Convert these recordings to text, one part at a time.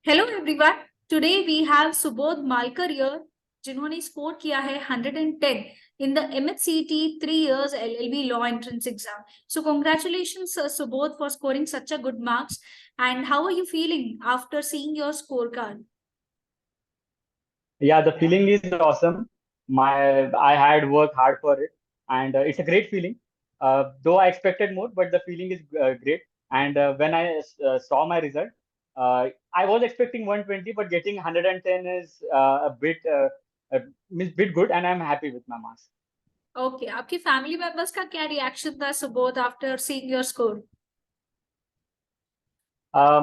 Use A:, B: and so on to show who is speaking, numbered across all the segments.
A: Hello everyone. Today we have Subodh Malkar here, जिन्होंने score किया है 110 in the MHCT 3 years LLB law entrance exam. So congratulations, Subodh, for scoring such a good marks. And how are you feeling after seeing your scorecard?
B: Yeah, the feeling is awesome. I had worked hard for it, and it's a great feeling. Though I expected more, but the feeling is great. And when I saw my result, I was expecting 120, but getting 110 is a bit good, and I'm happy with my marks.
A: Okay, आपकी family members का क्या reaction था Subodh after seeing your score?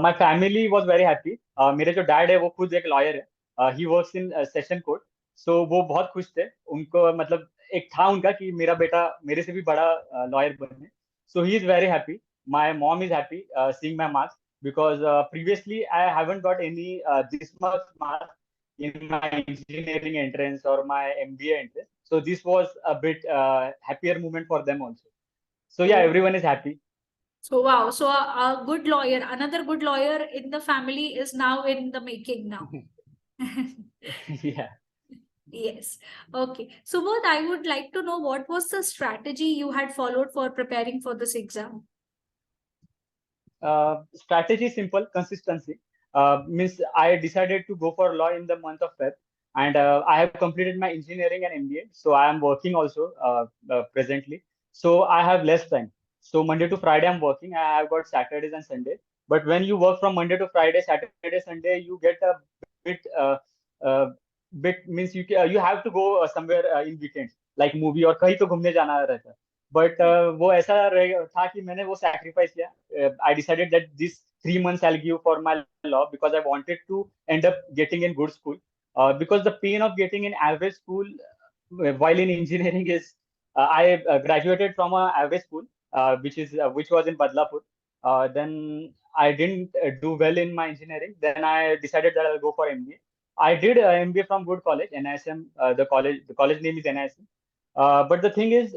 B: My family was very happy. मेरे जो dad है वो खुद एक लॉयर है. He works in session court. So वो बहुत खुश थे. उनको मतलब एक था उनका कि मेरा बेटा मेरे से भी बड़ा लॉयर बने. So he is very happy. My mom is happy seeing my marks because previously I haven't got any this much marks in my engineering entrance or my MBA entrance. So this was a bit happier moment for them also. So yeah, everyone is happy.
A: So wow, so a good lawyer, another good lawyer in the family is now in the making now.
B: Yeah.
A: Yes. Okay. So, what I would like to know, what was the strategy you had followed for preparing for this exam?
B: Strategy is simple, consistency. Means I decided to go for law in the month of Feb, and I have completed my engineering and MBA. So I am working also presently. So I have less time. So Monday to Friday I'm working. I have got Saturdays and Sundays. But when you work from Monday to Friday, Saturday, Sunday, you get a bit uh, bit means you have to go somewhere in weekends like movie और कहीं तो घूमने जाना रहता है. But वो ऐसा था कि मैंने वो सैक्रिफाइस किया. I decided that this 3 months I'll give for my law because I wanted to end up getting in good school. Because the pain of getting in average school while in engineering is I graduated from a average school which was in Badlapur. Then I didn't do well in my engineering. Then I decided that I'll go for MBA. I did MBA from good college, NISM. The college name is NISM. But the thing is,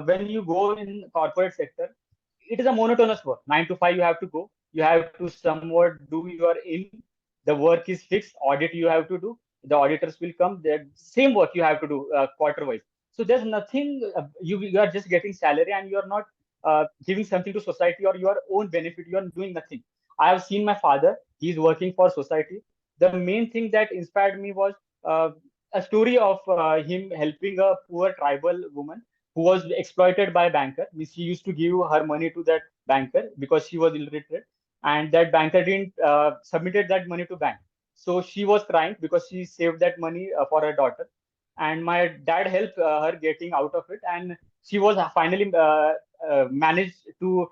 B: when you go in corporate sector, it is a monotonous work. 9 to 5, you have to go. You have to somewhat do your in. The work is fixed. Audit you have to do. The auditors will come. The same work you have to do quarter wise. So there's nothing. You are just getting salary and you are not giving something to society or your own benefit. You are doing nothing. I have seen my father. He's working for society. The main thing that inspired me was a story of him helping a poor tribal woman who was exploited by a banker. Means she used to give her money to that banker because she was illiterate, and that banker didn't submitted that money to bank. So she was crying because she saved that money for her daughter, and my dad helped her getting out of it, and she was finally managed to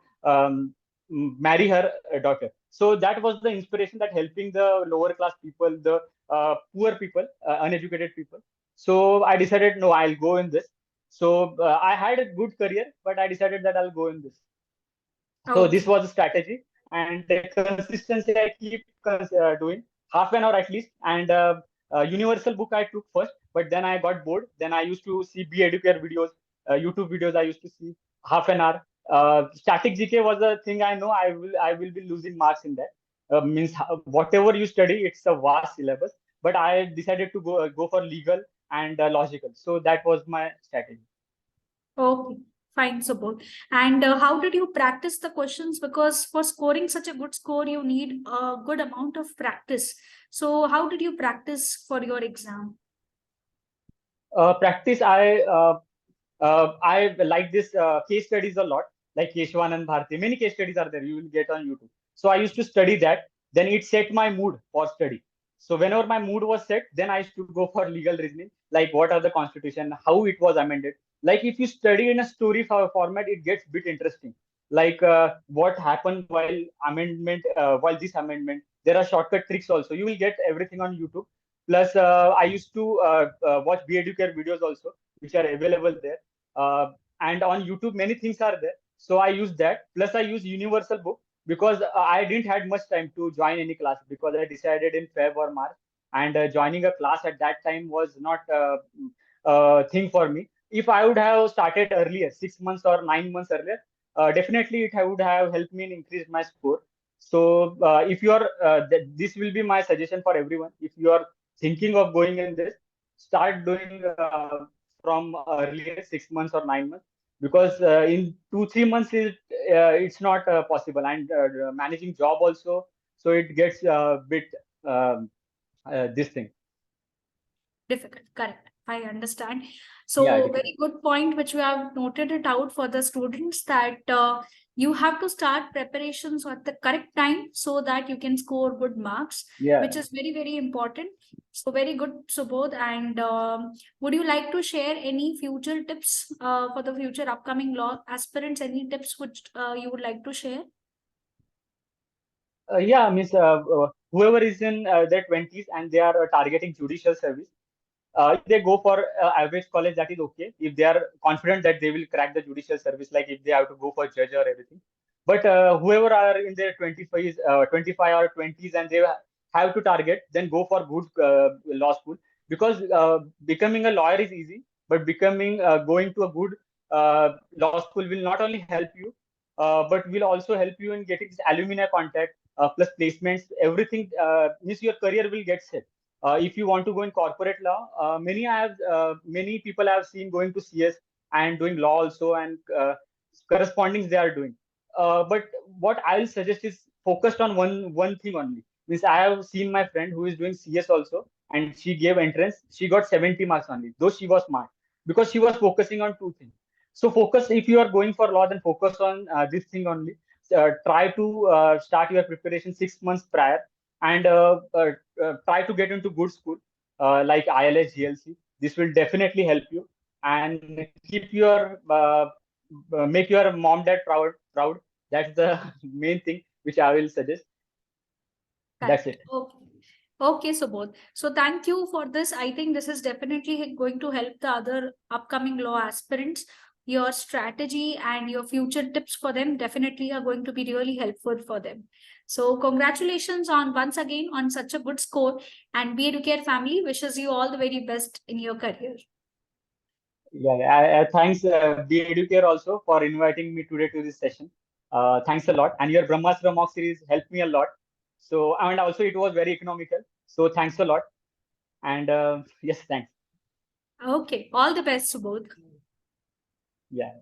B: marry her daughter. So that was the inspiration that helping the lower class people, the poor people, uneducated people. So I decided, no, I'll go in this. So I had a good career, but I decided that I'll go in this. So this
A: Okay.
B: was a strategy, and the consistency I keep doing half an hour at least. And universal book I took first, but then I got bored. Then I used to see Be Educare videos, YouTube videos. I used to see half an hour. Static GK was a thing I know. I will be losing marks in that. Means whatever you study, it's a vast syllabus. But I decided to go for legal and logical. So that was my strategy.
A: Okay. Fine, Subodh. And how did you practice the questions? Because for scoring such a good score, you need a good amount of practice. So, how did you practice for your exam?
B: Practice I like this case studies a lot, like Keshwanand Bharti. Many case studies are there. You will get on YouTube. So I used to study that. Then it set my mood for study. So whenever my mood was set, then I used to go for legal reasoning, like what are the constitution, how it was amended. Like if you study in a story format, it gets bit interesting. Like what happened while this amendment. There are shortcut tricks also. You will get everything on YouTube. Plus, I used to watch Be Educare videos also, which are available there. And on YouTube, many things are there. So I use that. Plus, I use Universal Book because I didn't had much time to join any class because I decided in Feb or March, and joining a class at that time was not a thing for me. If I would have started earlier, 6 months or 9 months earlier, definitely it would have helped me in increase my score. So if you are, this will be my suggestion for everyone. If you are thinking of going in this, start doing from earlier 6 months or 9 months, because in 2 3 months it's not possible, and managing job also, so it gets a bit um this thing.
A: Difficult, correct. I understand.
B: Yeah,
A: So
B: difficult.
A: very good point, which we have noted it out for the students that you have to start preparations at the correct time so that you can score good marks, which
B: Yeah.
A: is very, very important. So very good, Subodh. And would you like to share any future tips for the future upcoming law aspirants? Any tips which you would like to share?
B: Yeah, Miss, whoever is in their 20s and they are targeting judicial service, if they go for average college, that is okay. If they are confident that they will crack the judicial service, like if they have to go for judge or everything. But whoever are in their 25 or 20s and they have to target, then go for good law school, because becoming a lawyer is easy, but becoming going to a good law school will not only help you, but will also help you in getting this alumni contact, plus placements. Everything means your career will get set. If you want to go in corporate law, many people I have seen going to CS and doing law also, and correspondings they are doing. But what I'll suggest is focused on one thing only. Means I have seen my friend who is doing CS also, and she gave entrance. She got 70 marks only, though she was smart, because she was focusing on two things. So focus, if you are going for law, then focus on this thing only. Try to start your preparation 6 months prior, and try to get into good school like ILS, GLC. This will definitely help you, and keep your make your mom dad proud. That's the main thing which I will suggest. That's
A: Correct.
B: it.
A: Okay. Okay, Subodh. So thank you for this. I think this is definitely going to help the other upcoming law aspirants. Your strategy and your future tips for them definitely are going to be really helpful for them. So congratulations on once again on such a good score, and Be Educare family wishes you all the very best in your career.
B: Yeah, thanks, Be Educare also for inviting me today to this session. Thanks a lot, and your Brahmastra mock series helped me a lot. So, and also it was very economical. So thanks a lot, and yes, thanks.
A: Okay, all the best, Subodh.
B: Yeah.